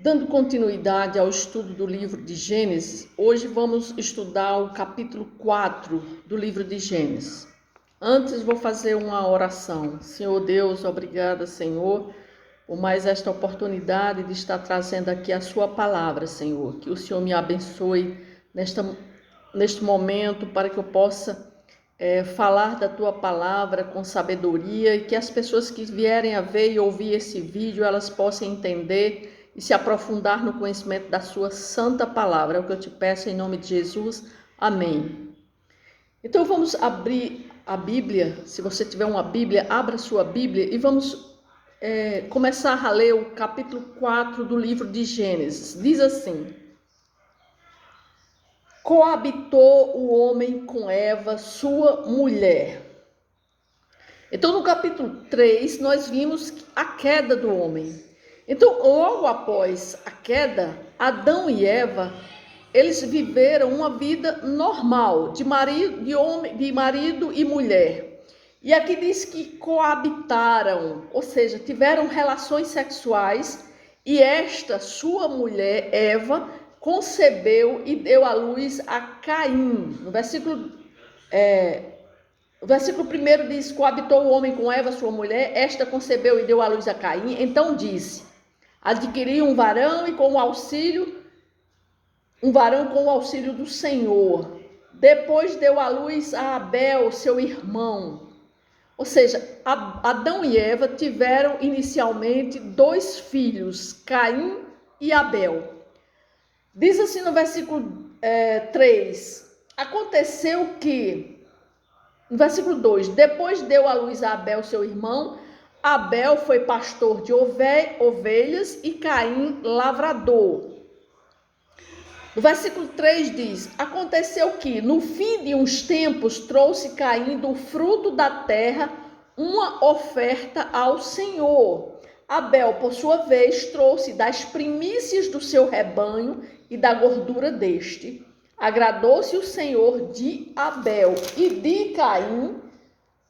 Dando continuidade ao estudo do livro de Gênesis, hoje vamos estudar o capítulo 4 do livro de Gênesis. Antes vou fazer uma oração. Senhor Deus, obrigada, Senhor, por mais esta oportunidade de estar trazendo aqui a sua palavra, Senhor. Que o Senhor me abençoe neste momento para que eu possa falar da tua palavra com sabedoria e que as pessoas que vierem a ver e ouvir esse vídeo, elas possam entender e se aprofundar no conhecimento da sua santa palavra. É o que eu te peço em nome de Jesus. Amém. Então vamos abrir a Bíblia. Se você tiver uma Bíblia, abra sua Bíblia e vamos começar a ler o capítulo 4 do livro de Gênesis. Diz assim: coabitou o homem com Eva, sua mulher. Então no capítulo 3 nós vimos a queda do homem. Então, logo após a queda, Adão e Eva, eles viveram uma vida normal, de marido e mulher. E aqui diz que coabitaram, ou seja, tiveram relações sexuais, e esta sua mulher, Eva, concebeu e deu à luz a Caim. No versículo 1 diz: coabitou o homem com Eva, sua mulher, esta concebeu e deu à luz a Caim. Então disse: adquiriu um varão com o auxílio do Senhor. Depois deu à luz a Abel, seu irmão. Ou seja, Adão e Eva tiveram inicialmente 2 filhos, Caim e Abel. Diz assim no versículo 3, aconteceu que, no versículo 2, depois deu à luz a Abel, seu irmão. Abel foi pastor de ovelhas e Caim lavrador. No versículo 3 diz: aconteceu que, no fim de uns tempos, trouxe Caim do fruto da terra uma oferta ao Senhor. Abel, por sua vez, trouxe das primícias do seu rebanho e da gordura deste. Agradou-se o Senhor de Abel e de Caim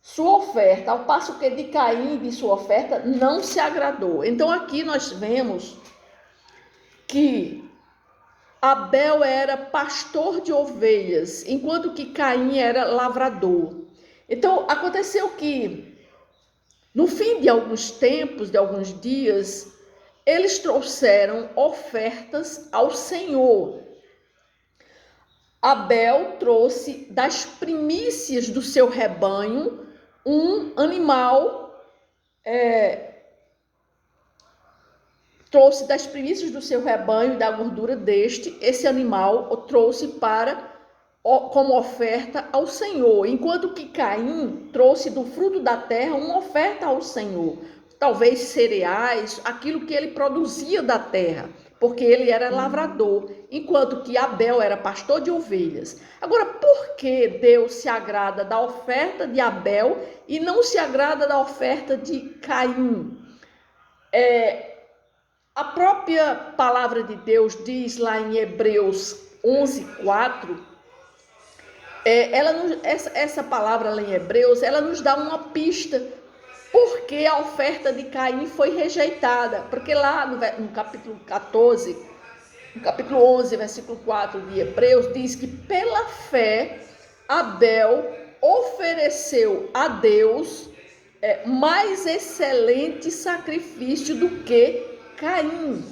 sua oferta, ao passo que de Caim de sua oferta não se agradou. Então aqui nós vemos que Abel era pastor de ovelhas, enquanto que Caim era lavrador. Então aconteceu que, no fim de alguns tempos, de alguns dias, eles trouxeram ofertas ao Senhor. Abel trouxe das primícias do seu rebanho um animal, trouxe das primícias do seu rebanho e da gordura deste, esse animal o trouxe como oferta ao Senhor, enquanto que Caim trouxe do fruto da terra uma oferta ao Senhor, talvez cereais, aquilo que ele produzia da terra, porque ele era lavrador, enquanto que Abel era pastor de ovelhas. Agora, por que Deus se agrada da oferta de Abel e não se agrada da oferta de Caim? A própria palavra de Deus diz lá em Hebreus 11:4, essa palavra lá em Hebreus, ela nos dá uma pista porque a oferta de Caim foi rejeitada. Porque lá no capítulo 14, no capítulo 11, versículo 4 de Hebreus, diz que pela fé Abel ofereceu a Deus mais excelente sacrifício do que Caim.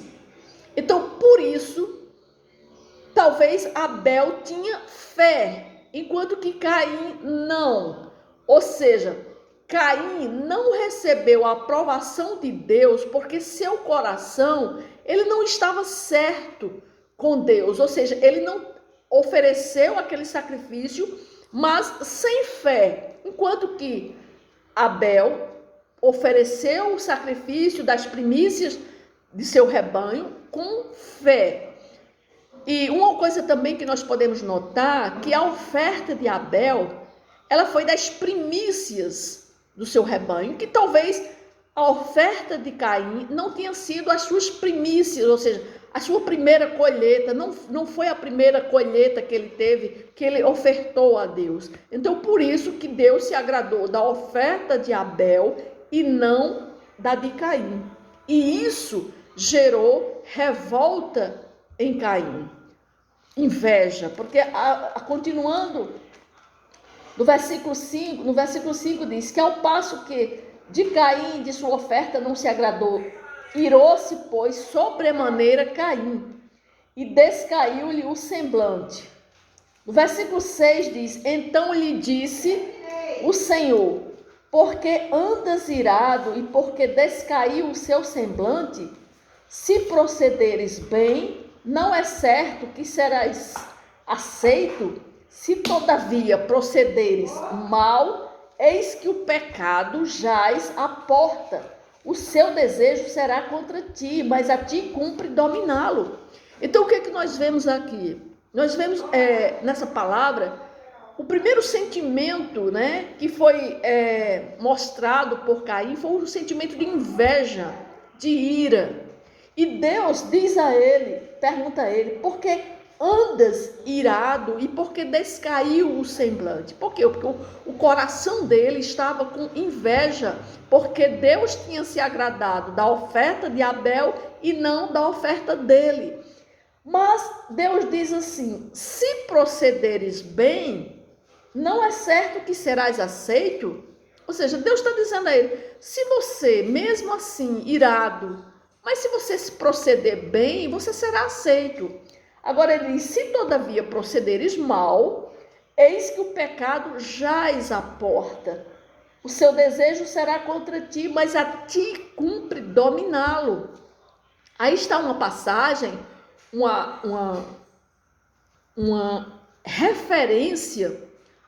Então, por isso, talvez Abel tinha fé, enquanto que Caim não. Ou seja, Caim não recebeu a aprovação de Deus porque seu coração, ele não estava certo com Deus. Ou seja, ele não ofereceu aquele sacrifício, mas sem fé. Enquanto que Abel ofereceu o sacrifício das primícias de seu rebanho com fé. E uma coisa também que nós podemos notar, que a oferta de Abel, ela foi das primícias do seu rebanho, que talvez a oferta de Caim não tenha sido as suas primícias, ou seja, a sua primeira colheita, não foi a primeira colheita que ele teve, que ele ofertou a Deus. Então, por isso que Deus se agradou da oferta de Abel e não da de Caim. E isso gerou revolta em Caim. Inveja, porque continuando no versículo 5 diz que ao passo que de Caim de sua oferta não se agradou, irou-se, pois, sobremaneira Caim, e descaiu-lhe o semblante. No versículo 6 diz, então lhe disse o Senhor, porque andas irado e porque descaiu o seu semblante, se procederes bem, não é certo que serás aceito, se todavia procederes mal, eis que o pecado jaz à porta. O seu desejo será contra ti, mas a ti cumpre dominá-lo. Então, o que é que nós vemos aqui? Nós vemos nessa palavra o primeiro sentimento, né, que foi mostrado por Caim foi um sentimento de inveja, de ira. E Deus diz a ele, pergunta a ele, por que andas irado e por que descaiu o semblante? Por quê? Porque o coração dele estava com inveja, porque Deus tinha se agradado da oferta de Abel e não da oferta dele. Mas Deus diz assim, se procederes bem, não é certo que serás aceito? Ou seja, Deus está dizendo a ele, se você, mesmo assim, irado, mas se você se proceder bem, você será aceito. Agora ele diz, se todavia procederes mal, eis que o pecado jaz à porta. O seu desejo será contra ti, mas a ti cumpre dominá-lo. Aí está uma passagem, uma referência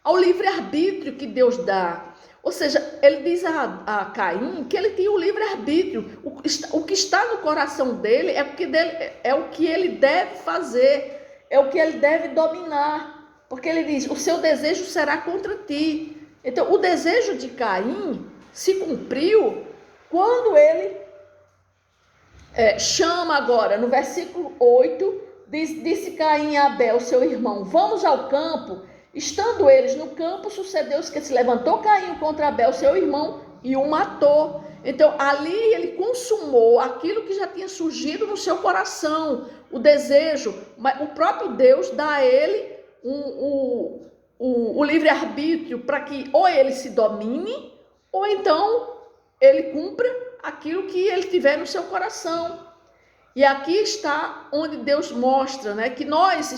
ao livre-arbítrio que Deus dá. Ou seja, ele diz a Caim que ele tem o livre-arbítrio. O que está no coração dele é o que ele deve fazer, é o que ele deve dominar. Porque ele diz, o seu desejo será contra ti. Então, o desejo de Caim se cumpriu quando ele chama agora, no versículo 8, disse Caim a Abel, seu irmão, vamos ao campo. Estando eles no campo, sucedeu-se que se levantou Caim contra Abel, seu irmão, e o matou. Então, ali ele consumou aquilo que já tinha surgido no seu coração, o desejo. Mas o próprio Deus dá a ele o livre-arbítrio para que ou ele se domine, ou então ele cumpra aquilo que ele tiver no seu coração. E aqui está onde Deus mostra, né, que nós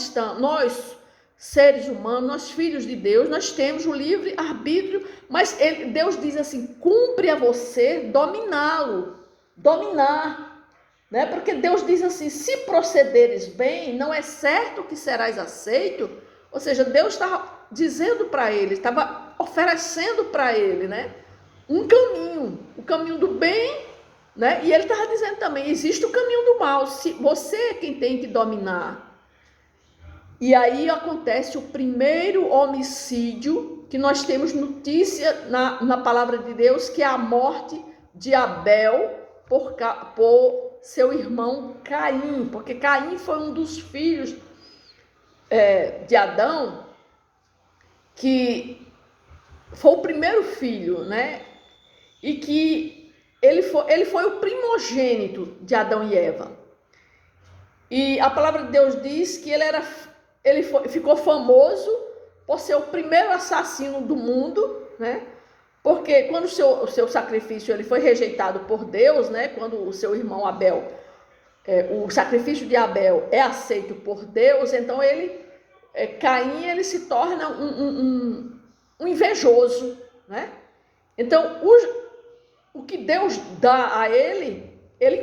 seres humanos, nós filhos de Deus, nós temos o livre arbítrio, mas Deus diz assim, cumpre a você dominá-lo, dominar, né? Porque Deus diz assim, se procederes bem, não é certo que serás aceito. Ou seja, Deus estava dizendo para ele, estava oferecendo para ele, né, um caminho, o caminho do bem, né? E ele estava dizendo também, existe o caminho do mal, se você é quem tem que dominar. E aí acontece o primeiro homicídio que nós temos notícia na palavra de Deus, que é a morte de Abel por seu irmão Caim, porque Caim foi um dos filhos de Adão, que foi o primeiro filho, né? E que ele foi o primogênito de Adão e Eva. E a palavra de Deus diz que ficou famoso por ser o primeiro assassino do mundo, né? Porque quando o seu sacrifício ele foi rejeitado por Deus, né? Quando o seu irmão Abel, o sacrifício de Abel é aceito por Deus, então Caim ele se torna um invejoso, né? Então o que Deus dá a ele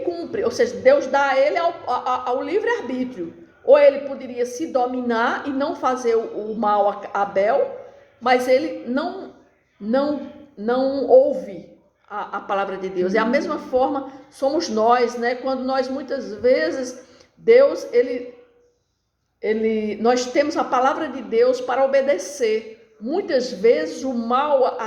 cumpre, ou seja, Deus dá a ele ao livre-arbítrio. Ou ele poderia se dominar e não fazer o mal a Abel, mas ele não ouve a palavra de Deus. É a mesma forma somos nós, né? Quando nós muitas vezes, Deus, nós temos a palavra de Deus para obedecer. Muitas vezes o mal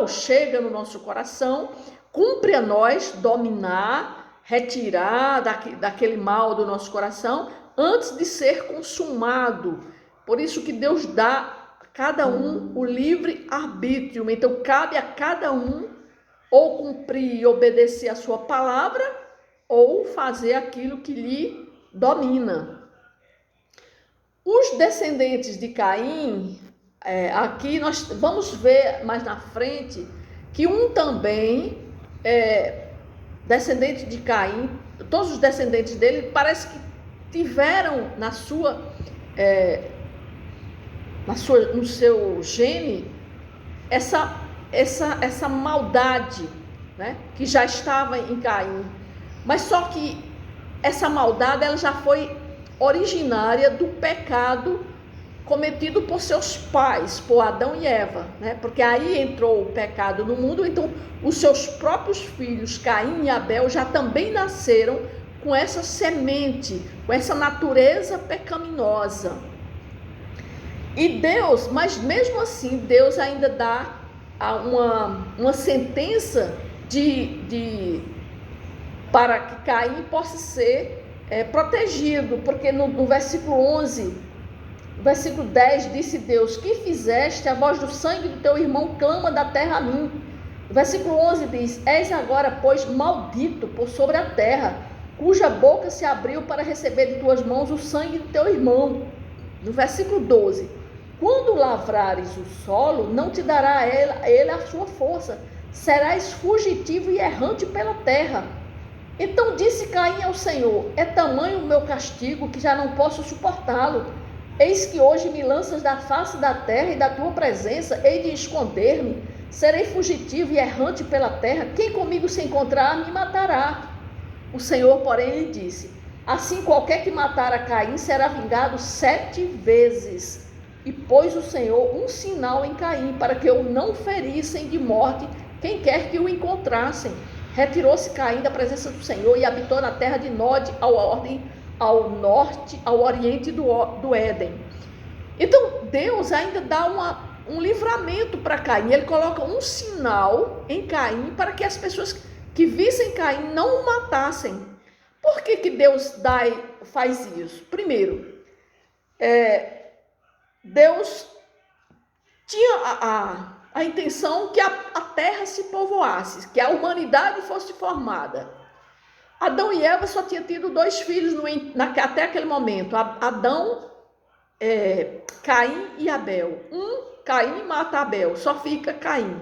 chega no nosso coração, cumpre a nós dominar, retirar daquele mal do nosso coração antes de ser consumado. Por isso que Deus dá a cada um o livre arbítrio. Então cabe a cada um ou cumprir e obedecer a sua palavra ou fazer aquilo que lhe domina. Os descendentes de Caim, aqui nós vamos ver mais na frente que um também, descendente de Caim, todos os descendentes dele, parece que tiveram no seu gene essa maldade, né, que já estava em Caim. Mas só que essa maldade ela já foi originária do pecado cometido por seus pais, por Adão e Eva, né? Porque aí entrou o pecado no mundo, então os seus próprios filhos, Caim e Abel, já também nasceram com essa semente, com essa natureza pecaminosa. E Deus, mas mesmo assim, Deus ainda dá uma sentença para que Caim possa ser protegido, porque no versículo 11, versículo 10, disse Deus: que fizeste? A voz do sangue do teu irmão clama da terra a mim. O versículo 11 diz: és agora, pois, maldito por sobre a terra, cuja boca se abriu para receber de tuas mãos o sangue do teu irmão. No versículo 12: quando lavrares o solo, não te dará ele a sua força, serás fugitivo e errante pela terra. Então disse Caim ao Senhor: é tamanho o meu castigo que já não posso suportá-lo. Eis que hoje me lanças da face da terra e da tua presença hei de esconder-me. Serei fugitivo e errante pela terra. Quem comigo se encontrar me matará. O Senhor, porém, lhe disse: assim qualquer que matar a Caim será vingado 7 vezes. E pôs o Senhor um sinal em Caim, para que o não ferissem de morte quem quer que o encontrassem. Retirou-se Caim da presença do Senhor e habitou na terra de Nod, ao norte, ao oriente do Éden. Então Deus ainda dá um livramento para Caim. Ele coloca um sinal em Caim para que as pessoas que vissem Caim não o matassem. Por que Deus faz isso? Primeiro, Deus tinha a intenção que a terra se povoasse, que a humanidade fosse formada. Adão e Eva só tinham tido 2 filhos até aquele momento. Adão, Caim e Abel. Caim mata Abel, só fica Caim.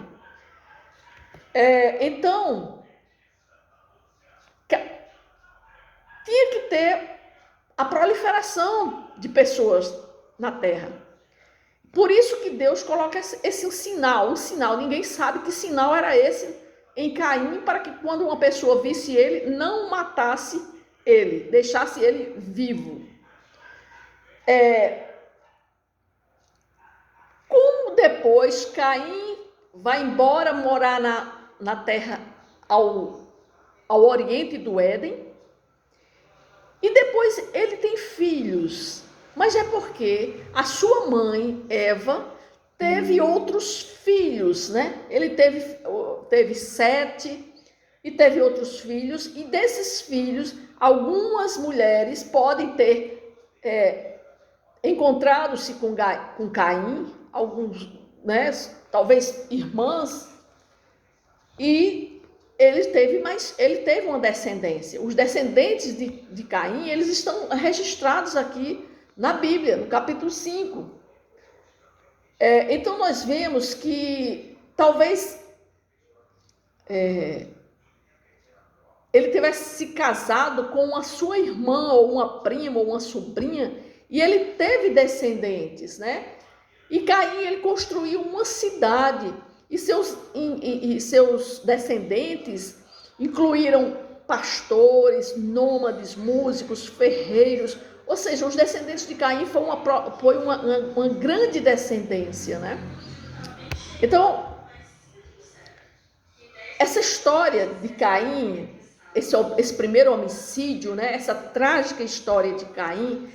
Então, tinha que ter a proliferação de pessoas na terra. Por isso que Deus coloca esse sinal, ninguém sabe que sinal era esse em Caim, para que quando uma pessoa visse ele, não matasse ele, deixasse ele vivo. Como depois Caim vai embora morar na terra ao oriente do Éden, e depois ele tem filhos, mas é porque a sua mãe, Eva, teve outros filhos, né? Ele teve 7 e teve outros filhos, e desses filhos, algumas mulheres podem ter encontrado-se com Caim, alguns, né? Talvez irmãs, e ele teve uma descendência. Os descendentes de Caim, eles estão registrados aqui na Bíblia, no capítulo 5. Então nós vemos que talvez ele tivesse se casado com a sua irmã, ou uma prima, ou uma sobrinha, e ele teve descendentes, né? E Caim, ele construiu uma cidade, e seus descendentes incluíram pastores, nômades, músicos, ferreiros. Ou seja, os descendentes de Caim foi uma grande descendência, né? Então, essa história de Caim, esse primeiro homicídio, né? Essa trágica história de Caim,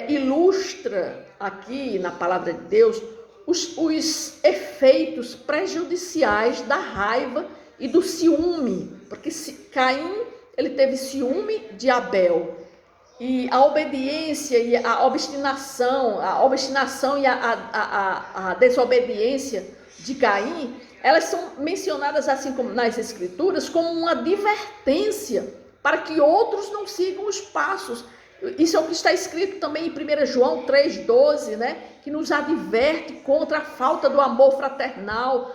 ilustra aqui na palavra de Deus os efeitos prejudiciais da raiva e do ciúme, porque Caim, ele teve ciúme de Abel. E a obediência e a obstinação e a desobediência de Caim, elas são mencionadas, assim como nas Escrituras, como uma advertência para que outros não sigam os passos. Isso é o que está escrito também em 1 João 3,12, né? Que nos adverte contra a falta do amor fraternal,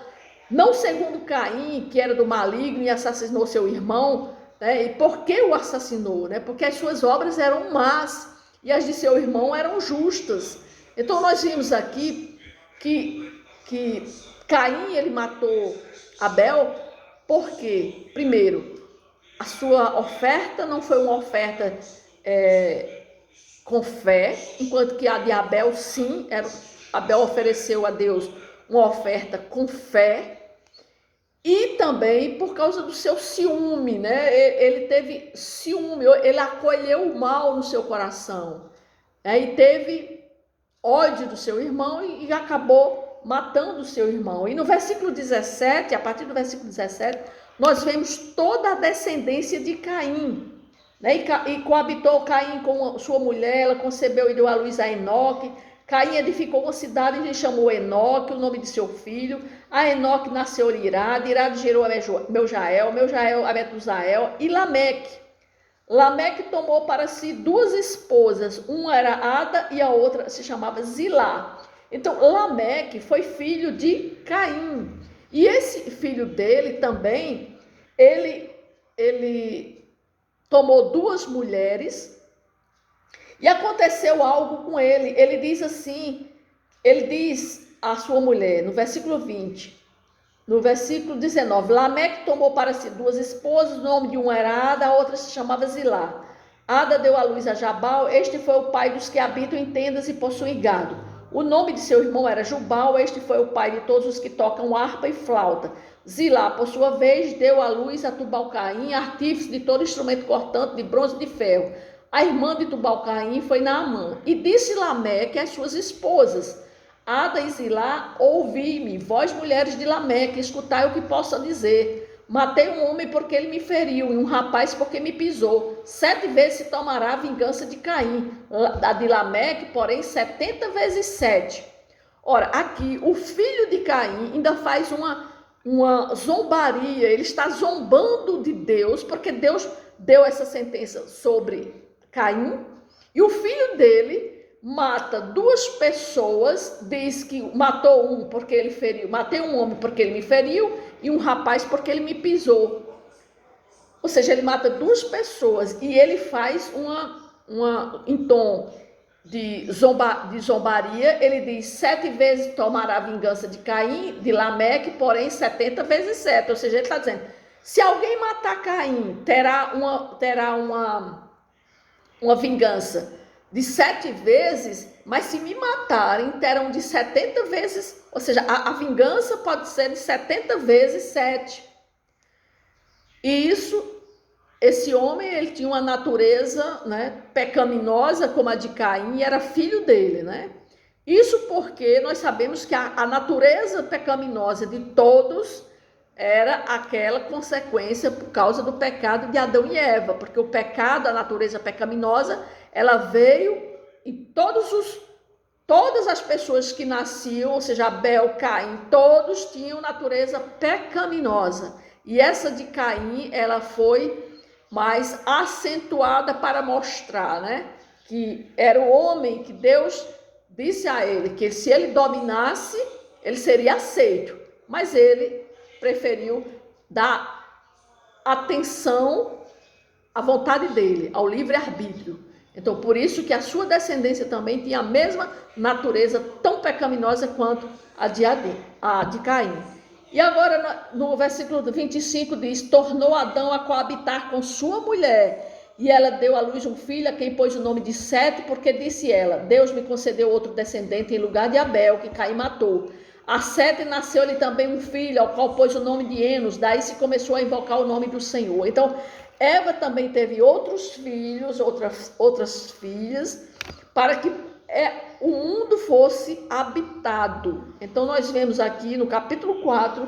não segundo Caim, que era do maligno e assassinou seu irmão, né? E por que o assassinou? Né? Porque as suas obras eram más e as de seu irmão eram justas. Então nós vimos aqui que Caim, ele matou Abel porque, primeiro, a sua oferta não foi uma oferta com fé, enquanto que a de Abel, sim, Abel ofereceu a Deus uma oferta com fé, e também por causa do seu ciúme, né? Ele teve ciúme, ele acolheu o mal no seu coração, né? E teve ódio do seu irmão e acabou matando o seu irmão. E no versículo 17, a partir do versículo 17, nós vemos toda a descendência de Caim, né? E coabitou Caim com sua mulher, ela concebeu e deu à luz a Enoque. Caim edificou uma cidade e lhe chamou Enoque, o nome de seu filho. A Enoque nasceu Irade, Irade gerou a Meujael, Meujael a Metusael e Lameque. Lameque tomou para si duas esposas, uma era Ada e a outra se chamava Zilá. Então Lameque foi filho de Caim. E esse filho dele também, ele tomou duas mulheres e aconteceu algo com ele. Ele diz assim, ele diz à sua mulher, no versículo 20, no versículo 19, Lameque tomou para si duas esposas, o nome de uma era Ada, a outra se chamava Zilá. Ada deu à luz a Jabal, este foi o pai dos que habitam em tendas e possuem gado. O nome de seu irmão era Jubal, este foi o pai de todos os que tocam harpa e flauta. Zilá, por sua vez, deu à luz a Tubal-Caim, artífice de todo instrumento cortante de bronze e de ferro. A irmã de Tubal-Caim foi Naamã. E disse Lameque às suas esposas, Ada e Zilá, ouvi-me, vós mulheres de Lameque, escutai o que posso dizer. Matei um homem porque ele me feriu, e um rapaz porque me pisou. 7 vezes se tomará a vingança de Caim. A de Lameque, porém, 70 vezes 7. Ora, aqui, o filho de Caim ainda faz uma zombaria. Ele está zombando de Deus, porque Deus deu essa sentença sobre Caim. E o filho dele mata duas pessoas, diz que matou um porque ele feriu, matei um homem porque ele me feriu e um rapaz porque ele me pisou. Ou seja, ele mata duas pessoas e ele faz em tom de zombaria, ele diz 7 vezes tomará a vingança de Caim, de Lameque, porém 70 vezes 7. Ou seja, ele está dizendo, se alguém matar Caim, terá uma vingança de 7 vezes, mas se me matarem, terão de 70 vezes, ou seja, a vingança pode ser de 70 vezes 7. E esse homem, ele tinha uma natureza, né, pecaminosa como a de Caim, e era filho dele, né? Isso porque nós sabemos que a natureza pecaminosa de todos era aquela consequência por causa do pecado de Adão e Eva, porque o pecado, a natureza pecaminosa, ela veio e todas as pessoas que nasciam, ou seja, Abel, Caim, todos tinham natureza pecaminosa. E essa de Caim, ela foi mais acentuada para mostrar, né, que era o homem que Deus disse a ele que se ele dominasse, ele seria aceito, mas ele preferiu dar atenção à vontade dele, ao livre-arbítrio. Então, por isso que a sua descendência também tinha a mesma natureza tão pecaminosa quanto a de Caim. E agora, no versículo 25 diz, tornou Adão a coabitar com sua mulher, e ela deu à luz um filho, a quem pôs o nome de Sete, porque disse ela, Deus me concedeu outro descendente em lugar de Abel, que Caim matou. A Sete nasceu-lhe também um filho, ao qual pôs o nome de Enos, daí se começou a invocar o nome do Senhor. Então, Eva também teve outros filhos, outras filhas, para que o mundo fosse habitado. Então, nós vemos aqui no capítulo 4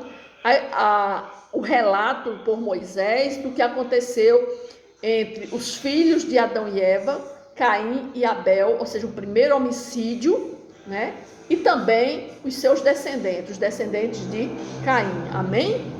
o relato por Moisés do que aconteceu entre os filhos de Adão e Eva, Caim e Abel, ou seja, o primeiro homicídio, né? E também os seus descendentes, os descendentes de Caim. Amém?